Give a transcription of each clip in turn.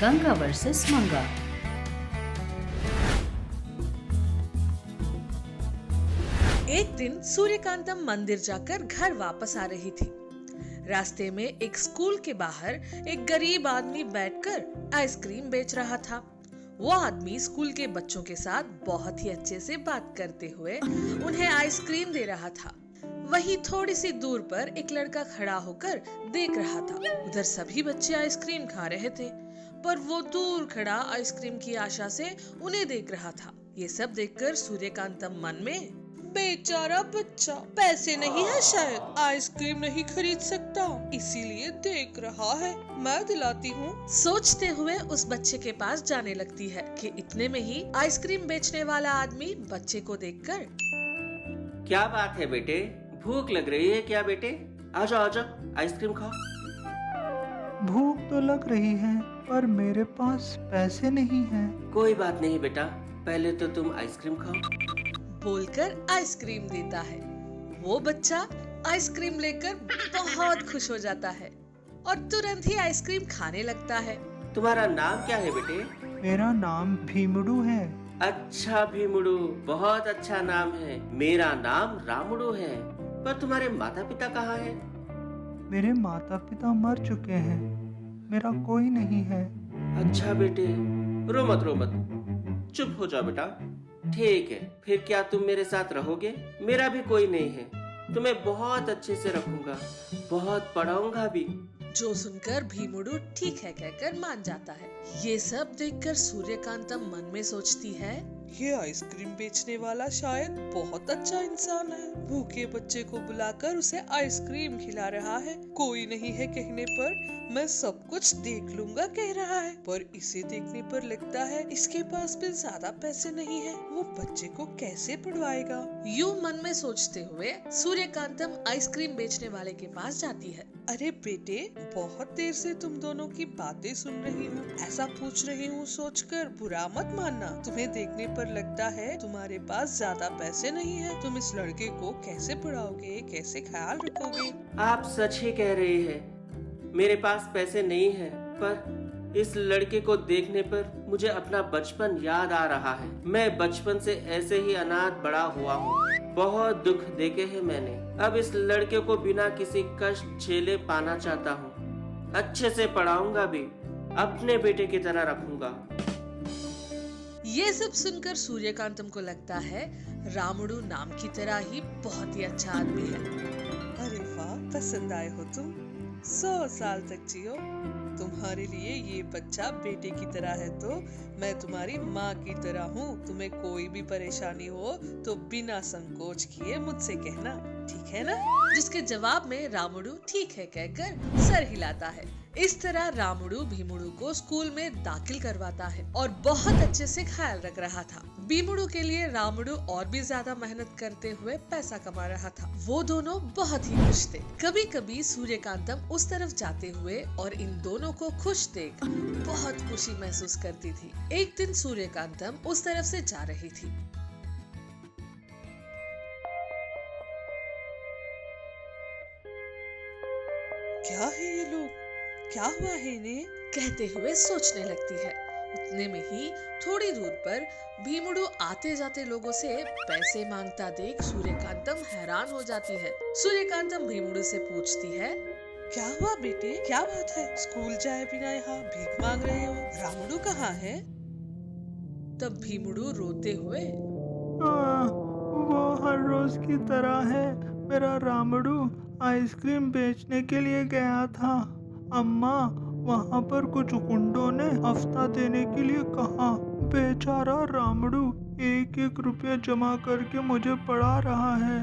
Ganga versus मंगा। एक दिन सूर्यकांतम मंदिर जाकर घर वापस आ रही थी। रास्ते में एक स्कूल के बाहर एक गरीब आदमी बैठकर आइसक्रीम बेच रहा था। वो आदमी स्कूल के बच्चों के साथ बहुत ही अच्छे से बात करते हुए उन्हें आइसक्रीम दे रहा था। वहीं थोड़ी सी दूर पर एक लड़का खड़ा होकर देख रहा था। उधर सभी बच्चे आइसक्रीम खा रहे थे, पर वो दूर खड़ा आइसक्रीम की आशा से उन्हें देख रहा था। ये सब देखकर सूर्यकांतम मन में, बेचारा बच्चा, पैसे नहीं है, शायद आइसक्रीम नहीं खरीद सकता, इसीलिए देख रहा है, मैं दिलाती हूँ, सोचते हुए उस बच्चे के पास जाने लगती है कि इतने में ही आइसक्रीम बेचने वाला आदमी बच्चे को देखकर, क्या बात है बेटे, भूख लग रही है क्या बेटे? आजा आजा, आइसक्रीम खाओ। भूख तो लग रही है, पर मेरे पास पैसे नहीं हैं। कोई बात नहीं बेटा, पहले तो तुम आइसक्रीम खाओ। बोलकर आइसक्रीम देता है। वो बच्चा आइसक्रीम लेकर बहुत खुश हो जाता है और तुरंत ही आइसक्रीम खाने लगता है। तुम्हारा नाम क्या है बेटे? मेरा नाम भीमड़ू है। अच्छा भीमुड़ू, बहुत अच्छा नाम है। मेरा नाम रामुड़ू है। पर तुम्हारे माता पिता कहाँ हैं? मेरे माता पिता मर चुके हैं, मेरा कोई नहीं है। अच्छा बेटे, रो मत, चुप हो जाओ बेटा। ठीक है, फिर क्या तुम मेरे साथ रहोगे? मेरा भी कोई नहीं है, तुम्हें बहुत अच्छे से रखूंगा, बहुत पढ़ाऊंगा भी। जो सुनकर भीमुड़ू ठीक है कहकर मान जाता है। ये सब देखकर सूर्यकांतम मन में सोचती है, ये आइसक्रीम बेचने वाला शायद बहुत अच्छा इंसान है। भूखे बच्चे को बुलाकर उसे आइसक्रीम खिला रहा है। कोई नहीं है कहने पर मैं सब कुछ देख लूंगा कह रहा है, पर इसे देखने पर लगता है इसके पास भी ज्यादा पैसे नहीं है, वो बच्चे को कैसे पढ़वाएगा। यूं मन में सोचते हुए सूर्यकांतम आइसक्रीम बेचने वाले के पास जाती है। अरे बेटे, बहुत देर से तुम दोनों की बातें सुन रही हूँ, ऐसा पूछ रही हूँ सोचकर बुरा मत मानना। तुम्हें देखने पर लगता है तुम्हारे पास ज्यादा पैसे नहीं है, तुम इस लड़के को कैसे पढ़ाओगे, कैसे ख्याल रखोगे? आप सच ही कह रहे हैं, मेरे पास पैसे नहीं है, पर इस लड़के को देखने पर मुझे अपना बचपन याद आ रहा है। मैं बचपन से ऐसे ही अनाथ बड़ा हुआ हूँ, बहुत दुख देखे हैं मैंने। अब इस लड़के को बिना किसी कष्ट झेले पाना चाहता हूँ। अच्छे से पढ़ाऊंगा भी, अपने बेटे की तरह रखूंगा। ये सब सुनकर सूर्यकांतम को लगता है रामुडू नाम की तरह ही बहुत ही अच्छा आदमी है। अरे वाह, पसंद आए हो तुम, 100 साल तक जियो। तुम्हारे लिए ये बच्चा बेटे की तरह है तो मैं तुम्हारी माँ की तरह हूँ। तुम्हें कोई भी परेशानी हो तो बिना संकोच किए मुझसे कहना, ठीक है ना? जिसके जवाब में रामुडू ठीक है कहकर सर हिलाता है। इस तरह रामुडू भीमुडू को स्कूल में दाखिल करवाता है और बहुत अच्छे से ख्याल रख रहा था। भीमुडू के लिए रामुडू और भी ज्यादा मेहनत करते हुए पैसा कमा रहा था। वो दोनों बहुत ही खुश थे। कभी कभी सूर्यकांतम उस तरफ जाते हुए और इन दोनों को खुश देख बहुत खुशी महसूस करती थी। एक दिन सूर्यकांतम उस तरफ से जा रही थी। क्या है ये लोग, क्या हुआ है इन्हें, कहते हुए सोचने लगती है। उतने में ही थोड़ी दूर पर भीमुडू आते जाते लोगों से पैसे मांगता देख सूर्यकांतम हैरान हो जाती है। सूर्यकांतम भीमुडू से पूछती है, क्या हुआ बेटे, क्या बात है? स्कूल जाए बिना यहाँ भीख मांग रहे हो? रामुडू कहाँ है? तब भीमुडू रोते हुए, वो हर रोज की तरह है, मेरा रामुडू आइसक्रीम बेचने के लिए गया था। अम्मा, वहाँ पर कुछ गुंडों ने हफ्ता देने के लिए कहा। बेचारा रामुडू 1-1 रुपया जमा करके मुझे पढ़ा रहा है।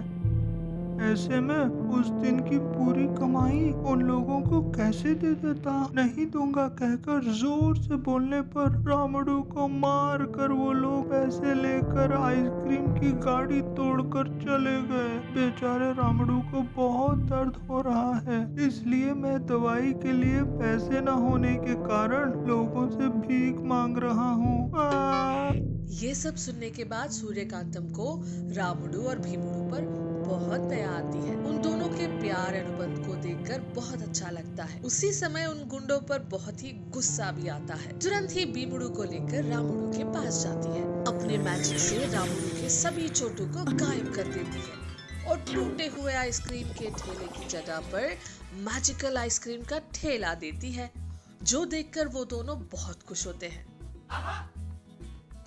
ऐसे में उस दिन की पूरी कमाई उन लोगों को कैसे दे देता? नहीं दूंगा कहकर जोर से बोलने पर रामुडू को मार कर वो लोग पैसे लेकर आइसक्रीम की गाड़ी तोड़कर चले गए। बेचारे रामुडू को बहुत दर्द हो रहा है, इसलिए मैं दवाई के लिए पैसे न होने के कारण लोगों से भीख मांग रहा हूँ। ये सब सुनने के बाद सूर्यकांतम को रामुडू और भीमुडू पर बहुत दया आती है। उन दोनों के प्यार अनुबंध को देखकर बहुत अच्छा लगता है। उसी समय उन गुंडों पर बहुत ही गुस्सा भी आता है। तुरंत ही बीमुड़ू को लेकर रामुडू के पास जाती है। अपने मैजिक से रामुडू के सभी चोटों को गायब कर देती है और टूटे हुए आइसक्रीम के ठेले की जगह पर मैजिकल आइसक्रीम का ठेला देती है, जो देखकर वो दोनों बहुत खुश होते हैं।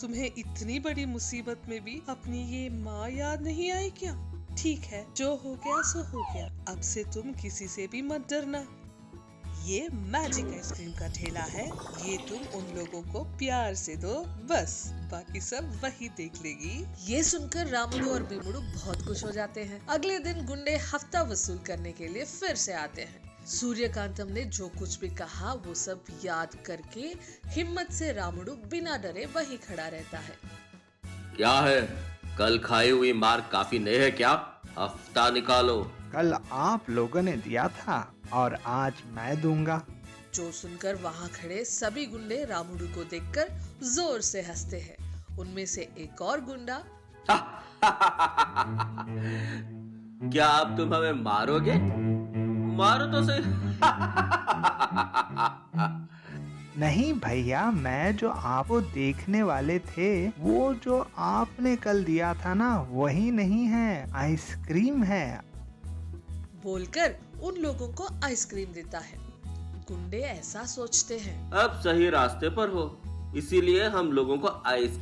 तुम्हें इतनी बड़ी मुसीबत में भी अपनी ये माँ याद नहीं आई क्या? ठीक है, जो हो गया सो हो गया। अब से तुम किसी से भी मत डरना। ये मैजिक आइसक्रीम का ठेला है, ये तुम उन लोगों को प्यार से दो, बस बाकी सब वही देख लेगी। ये सुनकर रामुडू और बीमुडू बहुत खुश हो जाते हैं। अगले दिन गुंडे हफ्ता वसूल करने के लिए फिर से आते हैं। सूर्यकांतम ने जो कुछ भी कहा वो सब याद करके हिम्मत से रामुडू बिना डरे वही खड़ा रहता है। क्या है, कल खाई हुई मार काफी नहीं है क्या? हफ्ता निकालो। कल आप लोगों ने दिया था और आज मैं दूंगा। जो सुनकर वहाँ खड़े सभी गुंडे रामुडू को देखकर जोर से हंसते हैं। उनमें से एक और गुंडा, क्या अब तुम हमें मारोगे? मारो तो सही। नहीं भैया, मैं जो आपको देखने वाले थे वो जो आपने कल दिया था ना, वही नहीं है, आइसक्रीम है। बोलकर उन लोगों को आइसक्रीम देता है। गुंडे ऐसा सोचते हैं, अब सही रास्ते पर हो, इसीलिए हम लोगों को आइसक्रीम